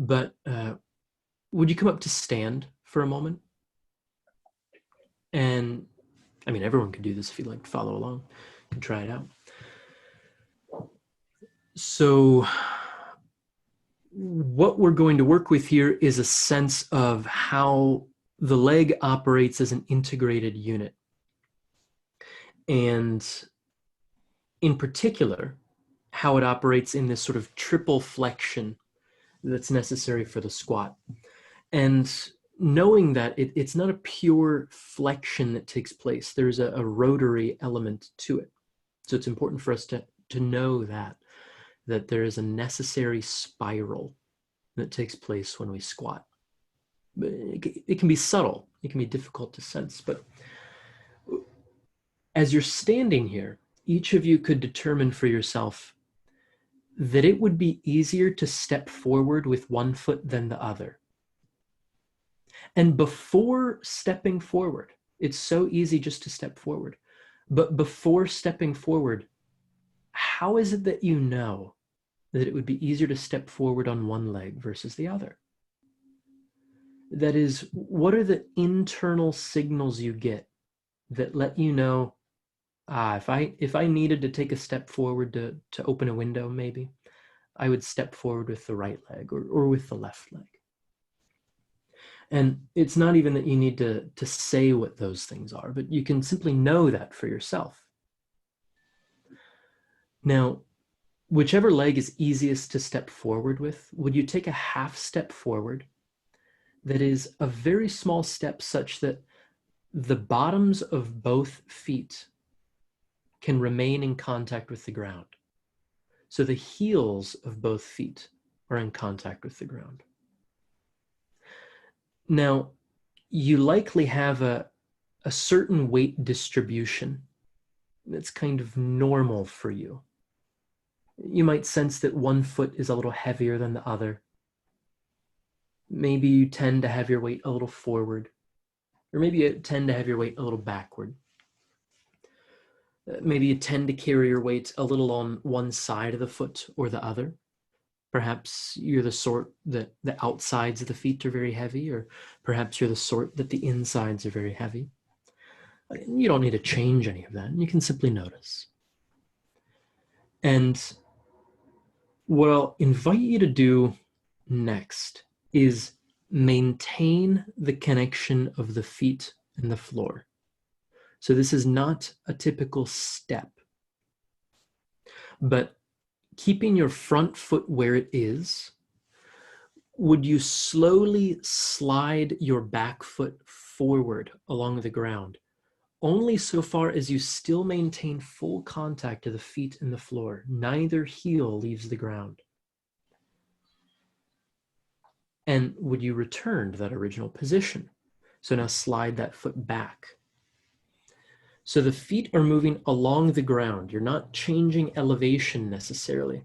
But would you come up to stand for a moment? And I mean, everyone can do this if you'd like to follow along. You can try it out. So what we're going to work with here is a sense of how the leg operates as an integrated unit. And in particular, how it operates in this sort of triple flexion that's necessary for the squat. And knowing that it's not a pure flexion that takes place, there's a rotary element to it. So it's important for us to know that there is a necessary spiral that takes place when we squat. It can be subtle, it can be difficult to sense, but as you're standing here, each of you could determine for yourself that it would be easier to step forward with one foot than the other. And before stepping forward, it's so easy just to step forward, but before stepping forward, how is it that you know that it would be easier to step forward on one leg versus the other? That is, what are the internal signals you get that let you know, if I needed to take a step forward to open a window, maybe, I would step forward with the right leg or with the left leg. And it's not even that you need to say what those things are, but you can simply know that for yourself. Now, whichever leg is easiest to step forward with, would you take a half step forward that is a very small step such that the bottoms of both feet can remain in contact with the ground? So the heels of both feet are in contact with the ground. Now, you likely have a certain weight distribution that's kind of normal for you. You might sense that one foot is a little heavier than the other. Maybe you tend to have your weight a little forward, or maybe you tend to have your weight a little backward. Maybe you tend to carry your weight a little on one side of the foot or the other. Perhaps you're the sort that the outsides of the feet are very heavy, or perhaps you're the sort that the insides are very heavy. You don't need to change any of that. You can simply notice. And what I'll invite you to do next is maintain the connection of the feet and the floor. So this is not a typical step, but keeping your front foot where it is, would you slowly slide your back foot forward along the ground, only so far as you still maintain full contact of the feet and the floor. Neither heel leaves the ground. And would you return to that original position? So now slide that foot back. So the feet are moving along the ground. You're not changing elevation necessarily.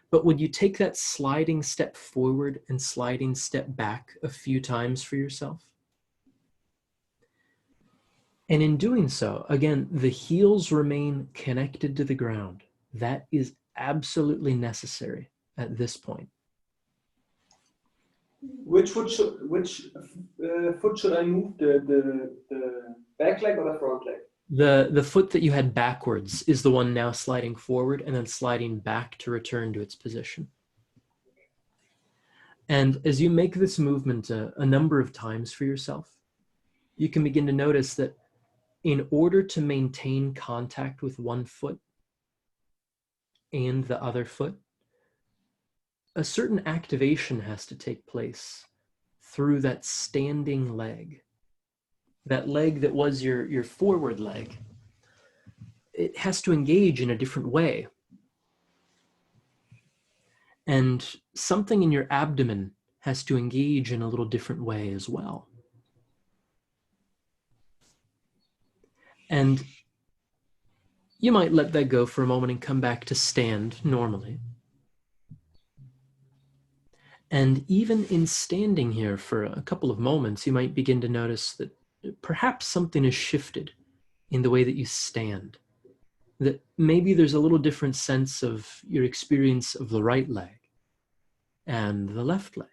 But would you take that sliding step forward and sliding step back a few times for yourself? And in doing so, again, the heels remain connected to the ground. That is absolutely necessary at this point. Which foot should I move? The back leg or the front leg? The foot that you had backwards is the one now sliding forward and then sliding back to return to its position. And as you make this movement a number of times for yourself, you can begin to notice that in order to maintain contact with one foot and the other foot, a certain activation has to take place through that standing leg. That leg that was your forward leg, it has to engage in a different way. And something in your abdomen has to engage in a little different way as well. And you might let that go for a moment and come back to stand normally. And even in standing here for a couple of moments, you might begin to notice that perhaps something has shifted in the way that you stand. That maybe there's a little different sense of your experience of the right leg and the left leg.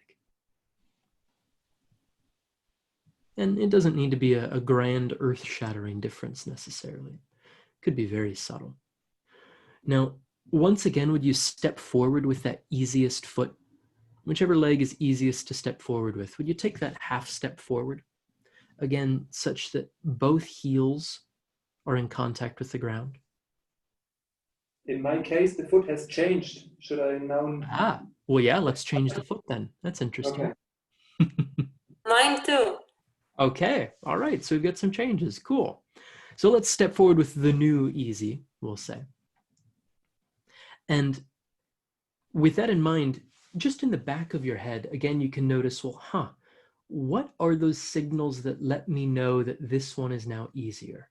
And it doesn't need to be a grand earth-shattering difference necessarily. It could be very subtle. Now, once again, would you step forward with that easiest foot? Whichever leg is easiest to step forward with, would you take that half step forward? Again, such that both heels are in contact with the ground. In my case, the foot has changed. Should I now? Ah, well, yeah, let's change the foot then. That's interesting. Okay. Mine too. Okay, all right, so we've got some changes. Cool. So let's step forward with the new easy, we'll say. And with that in mind, just in the back of your head, again, you can notice, well, what are those signals that let me know that this one is now easier?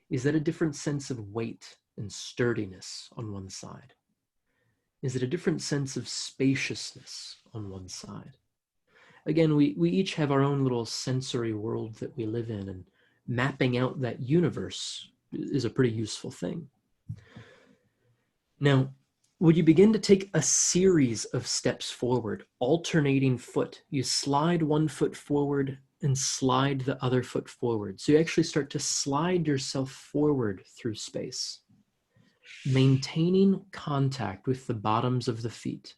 Is that a different sense of weight and sturdiness on one side? Is it a different sense of spaciousness on one side? Again, we each have our own little sensory world that we live in, and mapping out that universe is a pretty useful thing. Now, would you begin to take a series of steps forward, alternating foot? You slide one foot forward and slide the other foot forward. So you actually start to slide yourself forward through space, maintaining contact with the bottoms of the feet.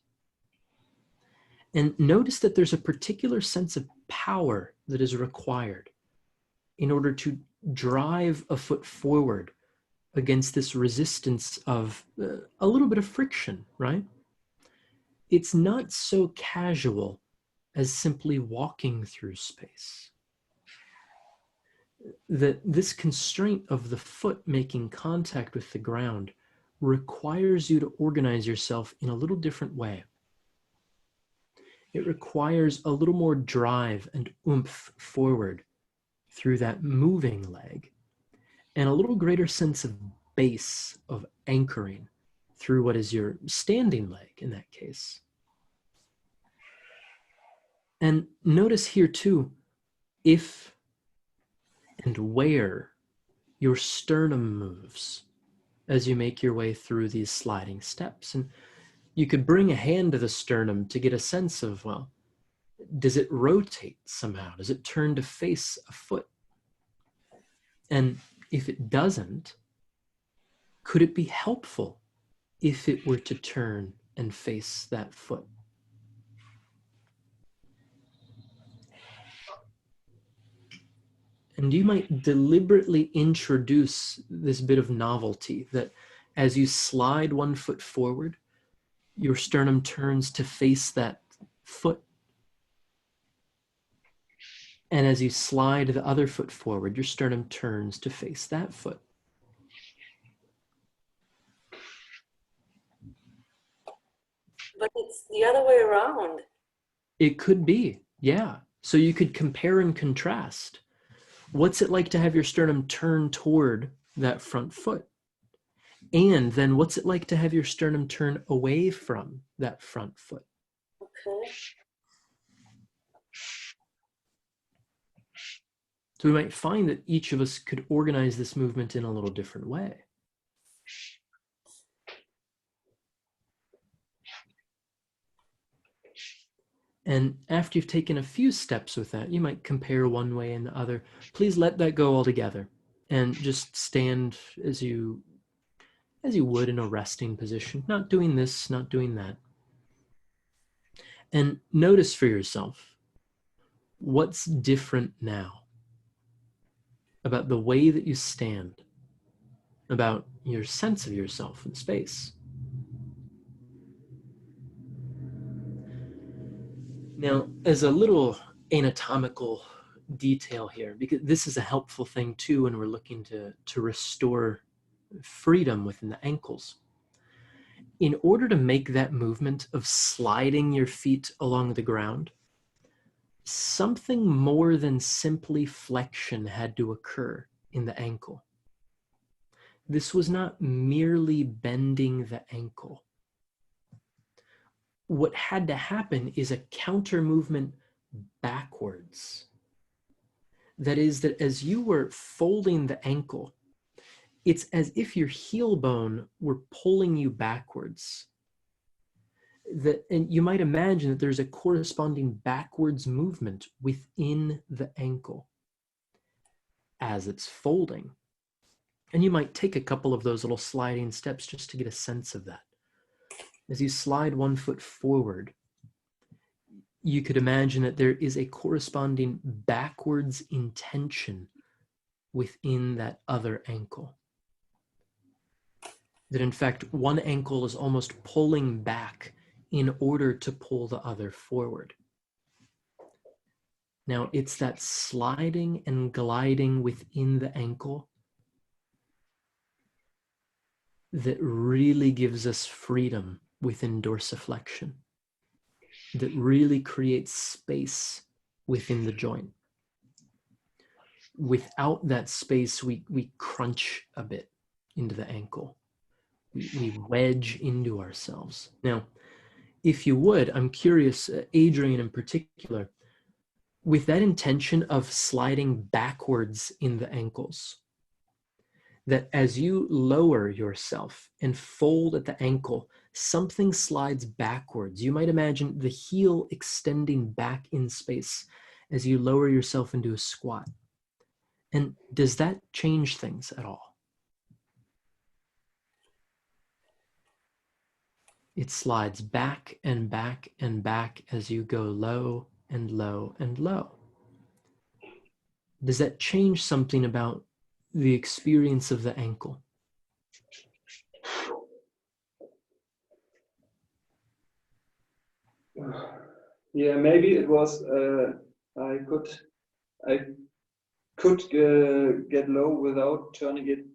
And notice that there's a particular sense of power that is required in order to drive a foot forward against this resistance of a little bit of friction, right? It's not so casual as simply walking through space. That this constraint of the foot making contact with the ground requires you to organize yourself in a little different way. It requires a little more drive and oomph forward through that moving leg, and a little greater sense of base, of anchoring through what is your standing leg in that case. And notice here too, if and where your sternum moves as you make your way through these sliding steps. And you could bring a hand to the sternum to get a sense of, well, does it rotate somehow? Does it turn to face a foot? And if it doesn't, could it be helpful if it were to turn and face that foot? And you might deliberately introduce this bit of novelty that as you slide one foot forward, your sternum turns to face that foot. And as you slide the other foot forward, your sternum turns to face that foot. But it's the other way around. It could be, yeah. So you could compare and contrast. What's it like to have your sternum turn toward that front foot? And then what's it like to have your sternum turn away from that front foot? Okay. So we might find that each of us could organize this movement in a little different way. And after you've taken a few steps with that, you might compare one way and the other. Please let that go altogether and just stand as you would in a resting position, not doing this, not doing that. And notice for yourself, what's different now about the way that you stand, about your sense of yourself in space. Now, as a little anatomical detail here, because this is a helpful thing too when we're looking to restore freedom within the ankles. In order to make that movement of sliding your feet along the ground, something more than simply flexion had to occur in the ankle. This was not merely bending the ankle. What had to happen is a counter movement backwards. That is, that as you were folding the ankle, it's as if your heel bone were pulling you backwards. And you might imagine that there's a corresponding backwards movement within the ankle as it's folding. And you might take a couple of those little sliding steps just to get a sense of that. As you slide one foot forward, you could imagine that there is a corresponding backwards intention within that other ankle. That in fact, one ankle is almost pulling back in order to pull the other forward. Now, it's that sliding and gliding within the ankle that really gives us freedom within dorsiflexion, that really creates space within the joint. Without that space, we crunch a bit into the ankle. We wedge into ourselves. Now, if you would, I'm curious, Adrian in particular, with that intention of sliding backwards in the ankles, that as you lower yourself and fold at the ankle, something slides backwards. You might imagine the heel extending back in space as you lower yourself into a squat. And does that change things at all? It slides back and back and back as you go low and low and low. Does that change something about the experience of the ankle? Yeah, maybe it was, I could get low without turning it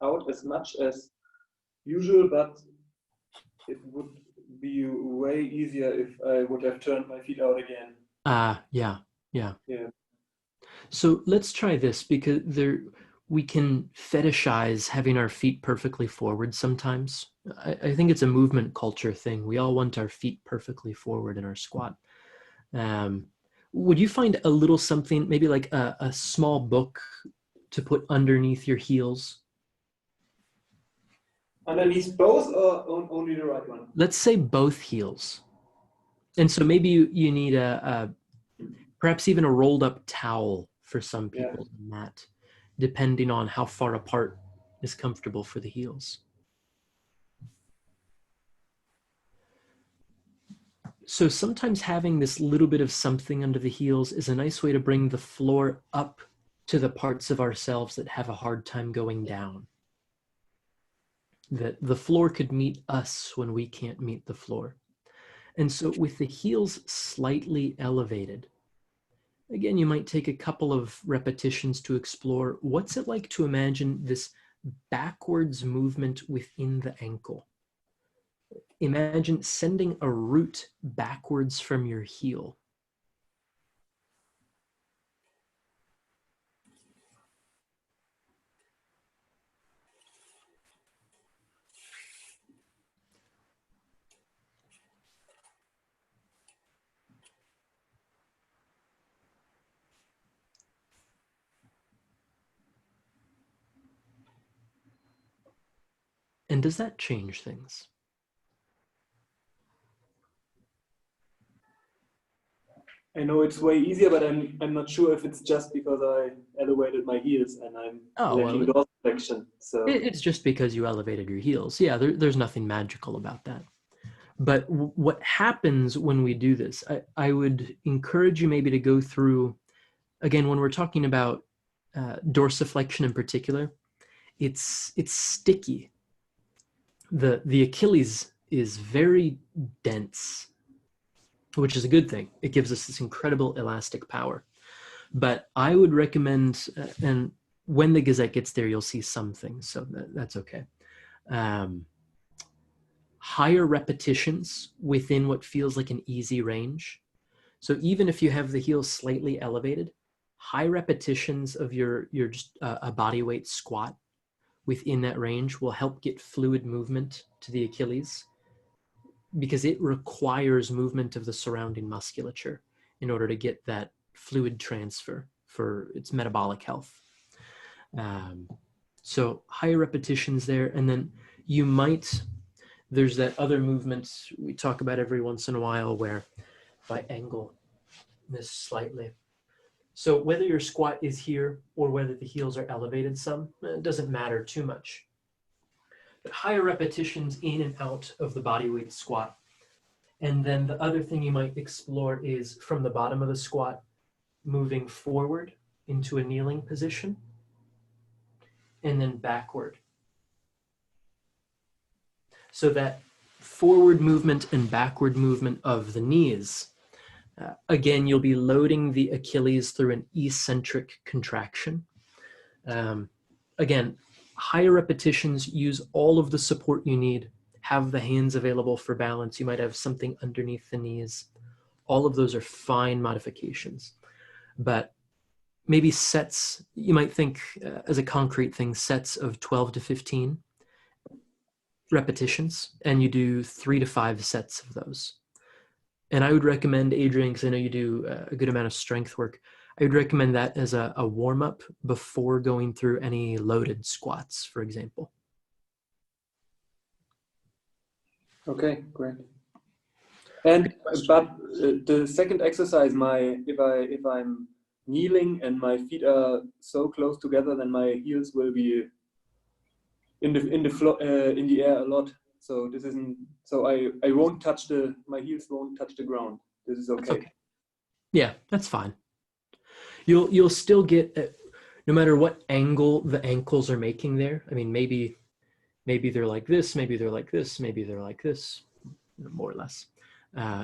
out as much as usual, but it would be way easier if I would have turned my feet out again. Yeah. So let's try this, because we can fetishize having our feet perfectly forward sometimes. I think it's a movement culture thing. We all want our feet perfectly forward in our squat. Would you find a little something, maybe like a small book to put underneath your heels? Underneath both, or only the right one? Let's say both heels. And so maybe you need perhaps even a rolled up towel for some people, mat, depending on how far apart is comfortable for the heels. So sometimes having this little bit of something under the heels is a nice way to bring the floor up to the parts of ourselves that have a hard time going down. That the floor could meet us when we can't meet the floor. And so with the heels slightly elevated, again, you might take a couple of repetitions to explore what's it like to imagine this backwards movement within the ankle. Imagine sending a root backwards from your heel. And does that change things? I know it's way easier, but I'm not sure if it's just because I elevated my heels and I'm lacking dorsiflexion. So it's just because you elevated your heels. Yeah, there's nothing magical about that. But what happens when we do this, I would encourage you maybe to go through, again, when we're talking about dorsiflexion in particular, it's sticky. The Achilles is very dense, which is a good thing. It gives us this incredible elastic power. But I would recommend, and when the Gazette gets there, you'll see some things, so that's okay. Higher repetitions within what feels like an easy range. So even if you have the heels slightly elevated, high repetitions of your just a body weight squat within that range will help get fluid movement to the Achilles, because it requires movement of the surrounding musculature in order to get that fluid transfer for its metabolic health. So higher repetitions there, and then you might, There's that other movement we talk about every once in a while where if I angle this slightly. So whether your squat is here or whether the heels are elevated some, it doesn't matter too much. But higher repetitions in and out of the bodyweight squat. And then the other thing you might explore is from the bottom of the squat, moving forward into a kneeling position, and then backward. So that forward movement and backward movement of the knees, again, you'll be loading the Achilles through an eccentric contraction. Again, higher repetitions, use all of the support you need, have the hands available for balance. You might have something underneath the knees. All of those are fine modifications. But maybe sets, you might think as a concrete thing, sets of 12 to 15 repetitions, and you do 3 to 5 sets of those. And I would recommend, Adrian, because I know you do a good amount of strength work, I would recommend that as a warm-up before going through any loaded squats, for example. Okay, great. And but the second exercise, if I'm kneeling and my feet are so close together, then my heels will be in the air a lot. So this isn't. So I won't touch my heels won't touch the ground. This is okay. That's okay. Yeah, that's fine. You'll still get, no matter what angle the ankles are making there. I mean, maybe they're like this, maybe they're like this, maybe they're like this, more or less.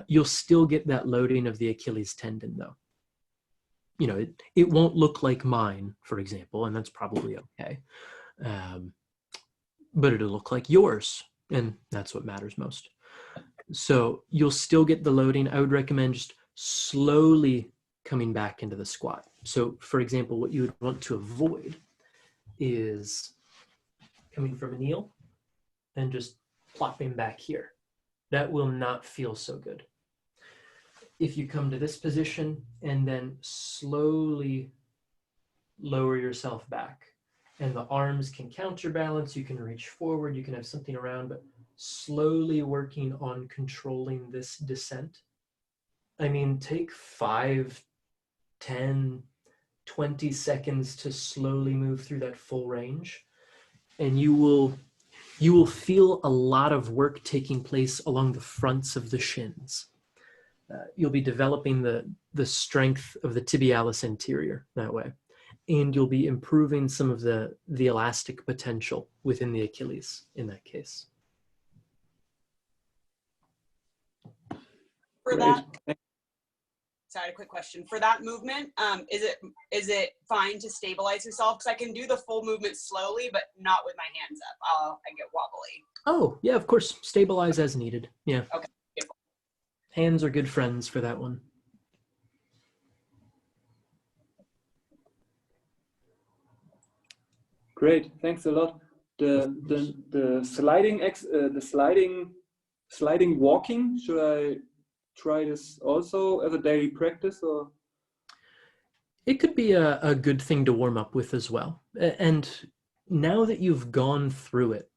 You'll still get that loading of the Achilles tendon, though. You know, it won't look like mine, for example, and that's probably okay. But it'll look like yours, and that's what matters most. So you'll still get the loading. I would recommend just slowly coming back into the squat. So, for example, what you would want to avoid is coming from a kneel and just plopping back here. That will not feel so good. If you come to this position and then slowly lower yourself back, and the arms can counterbalance, you can reach forward, you can have something around, but slowly working on controlling this descent. I mean, take 5, 10, 20 seconds to slowly move through that full range, and you will feel a lot of work taking place along the fronts of the shins. You'll be developing the strength of the tibialis anterior that way, and you'll be improving some of the elastic potential within the Achilles in that case. For that, so I had a quick question. For that movement, is it fine to stabilize yourself? Because I can do the full movement slowly, but not with my hands up. I get wobbly. Oh, yeah, of course. Stabilize as needed. Yeah. Okay. Beautiful. Hands are good friends for that one. Great, thanks a lot. The sliding walking, should I try this also as a daily practice, or? It could be a good thing to warm up with as well. And now that you've gone through it,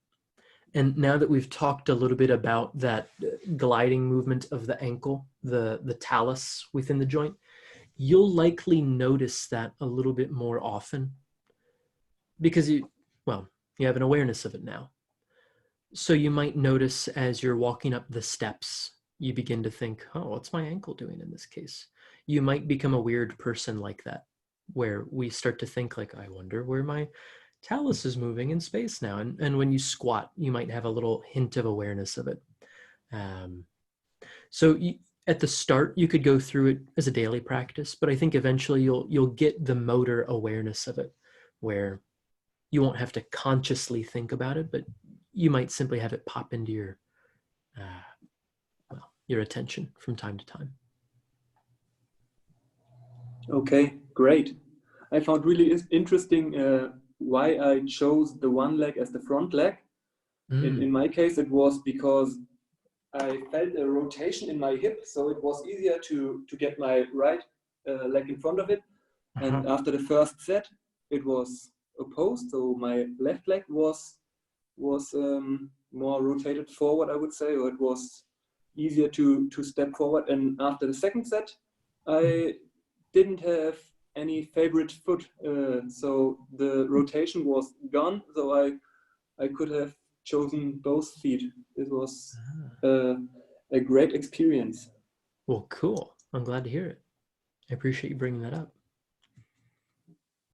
and now that we've talked a little bit about that gliding movement of the ankle, the talus within the joint, you'll likely notice that a little bit more often because you have an awareness of it now. So you might notice as you're walking up the steps, you begin to think, oh, what's my ankle doing in this case? You might become a weird person like that, where we start to think like, I wonder where my talus is moving in space now. And when you squat, you might have a little hint of awareness of it. At the start, you could go through it as a daily practice, but I think eventually you'll get the motor awareness of it, where you won't have to consciously think about it, but you might simply have it pop into your attention from time to time. Okay, great. I found really interesting why I chose the one leg as the front leg. In my case, it was because I felt a rotation in my hip, so it was easier to get my right leg in front of it. And after the first set, it was opposed, so my left leg was more rotated forward, I would say, or it was easier to step forward. And after the second set, I didn't have any favorite foot, so the rotation was gone. So I could have chosen both feet. It was a great experience. Well, cool. I'm glad to hear it. I appreciate you bringing that up.